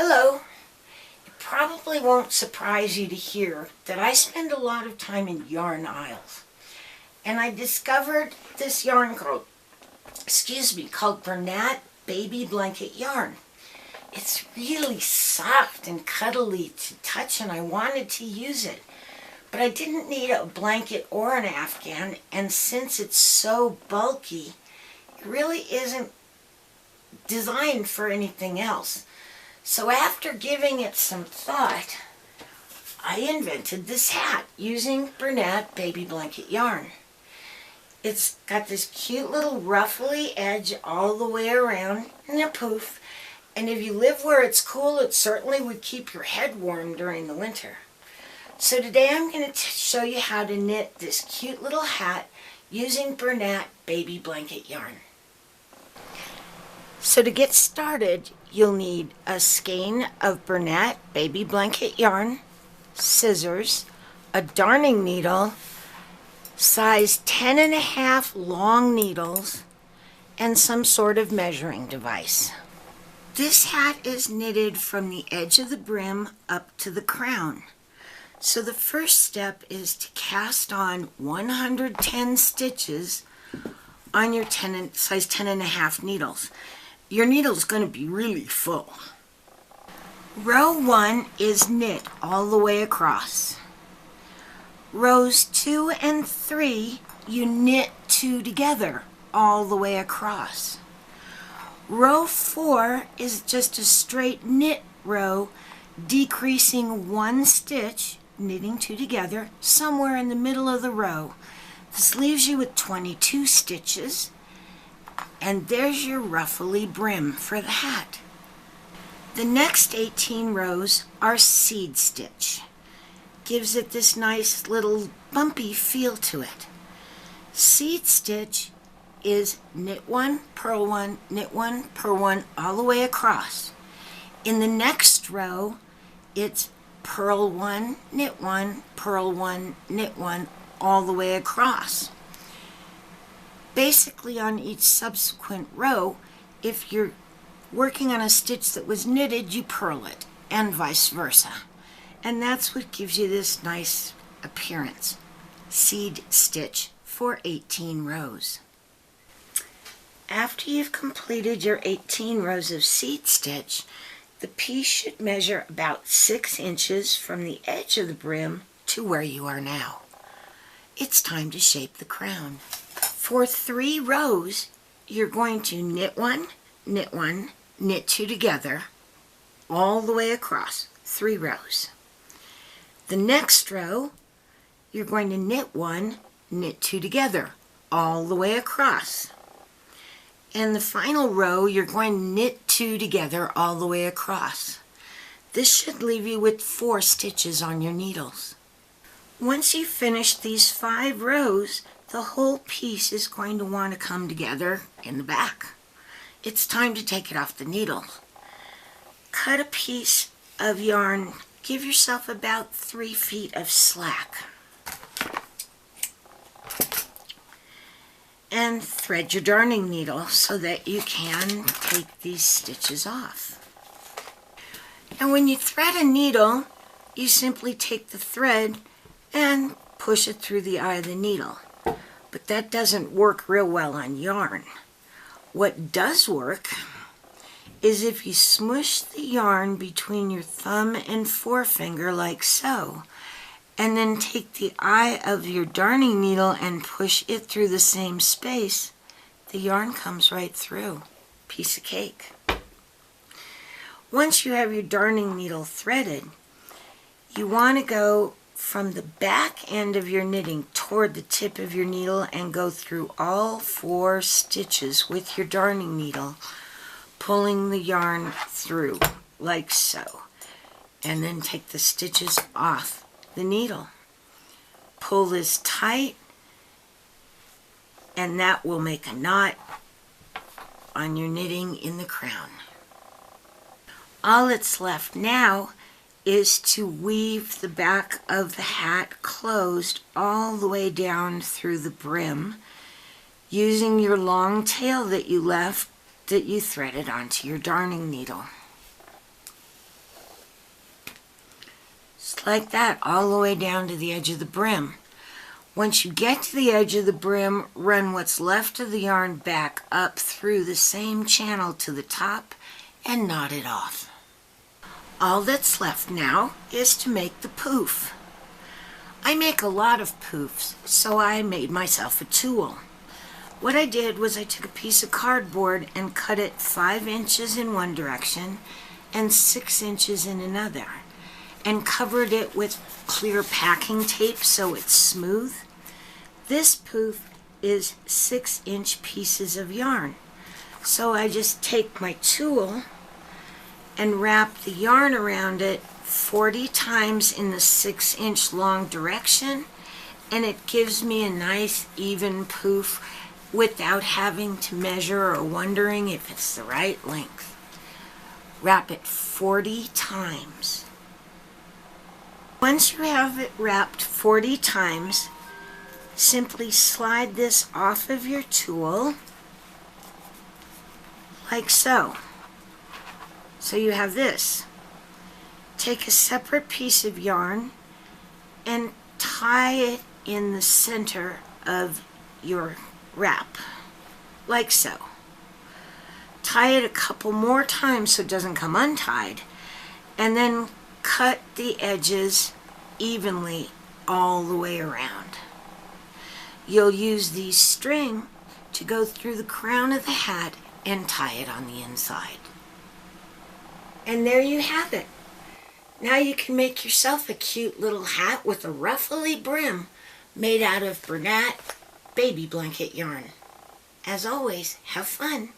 Hello. It probably won't surprise you to hear that I spend a lot of time in yarn aisles. And I discovered this yarn called Bernat baby blanket yarn. It's really soft and cuddly to touch and I wanted to use it. But I didn't need a blanket or an afghan, and since it's so bulky, it really isn't designed for anything else. So after giving it some thought, I invented this hat using Bernat baby blanket yarn. It's got this cute little ruffly edge all the way around and a poof. And if you live where it's cool, it certainly would keep your head warm during the winter. So today I'm going to show you how to knit this cute little hat using Bernat baby blanket yarn. So to get started, you'll need a skein of Bernat baby blanket yarn, scissors, a darning needle, size 10.5 long needles, and some sort of measuring device. This hat is knitted from the edge of the brim up to the crown. So the first step is to cast on 110 stitches on your size 10.5 needles. Your needle is going to be really full. Row 1 is knit all the way across. Rows 2 and 3 you knit 2 together all the way across. Row 4 is just a straight knit row, decreasing 1 stitch, knitting 2 together, somewhere in the middle of the row. This leaves you with 22 stitches. And there's your ruffly brim for the hat. The next 18 rows are seed stitch. Gives it this nice little bumpy feel to it. Seed stitch is knit 1, purl 1, knit 1, purl 1, all the way across. In the next row, it's purl 1, knit 1, purl 1, knit 1, all the way across. Basically on each subsequent row, if you're working on a stitch that was knitted, you purl it, and vice versa. And that's what gives you this nice appearance. Seed stitch for 18 rows. After you've completed your 18 rows of seed stitch, the piece should measure about 6 inches from the edge of the brim to where you are now. It's time to shape the crown. For 3 rows, you're going to knit 1, knit 2 together, all the way across, 3 rows. The next row, you're going to knit 1, knit 2 together, all the way across. And the final row, you're going to knit 2 together all the way across. This should leave you with 4 stitches on your needles. Once you've finished these 5 rows, the whole piece is going to want to come together in the back. It's time to take it off the needle. Cut a piece of yarn. Give yourself about 3 feet of slack. And thread your darning needle so that you can take these stitches off. And when you thread a needle, you simply take the thread and push it through the eye of the needle. But that doesn't work real well on yarn. What does work is if you smush the yarn between your thumb and forefinger like so, and then take the eye of your darning needle and push it through the same space, the yarn comes right through. Piece of cake. Once you have your darning needle threaded, you want to go from the back end of your knitting toward the tip of your needle and go through all 4 stitches with your darning needle, pulling the yarn through like so, and then take the stitches off the needle. Pull this tight, and that will make a knot on your knitting in the crown. All that's left now is to weave the back of the hat closed all the way down through the brim using your long tail that you left that you threaded onto your darning needle. just like that, all the way down to the edge of the brim. Once you get to the edge of the brim, run what's left of the yarn back up through the same channel to the top and knot it off. All that's left now is to make the poof. I make a lot of poofs, so I made myself a tool. What I did was I took a piece of cardboard and cut it 5 inches in one direction and 6 inches in another, and covered it with clear packing tape so it's smooth. This poof is 6-inch pieces of yarn. So I just take my tool and wrap the yarn around it 40 times in the 6-inch long direction, and it gives me a nice even poof without having to measure or wondering if it's the right length. Wrap it 40 times. Once you have it wrapped 40 times, simply slide this off of your tool like so. So you have this. Take a separate piece of yarn and tie it in the center of your wrap, like so. Tie it a couple more times so it doesn't come untied, and then cut the edges evenly all the way around. You'll use the string to go through the crown of the hat and tie it on the inside. And there you have it. Now you can make yourself a cute little hat with a ruffly brim made out of Bernat baby blanket yarn. As always, have fun.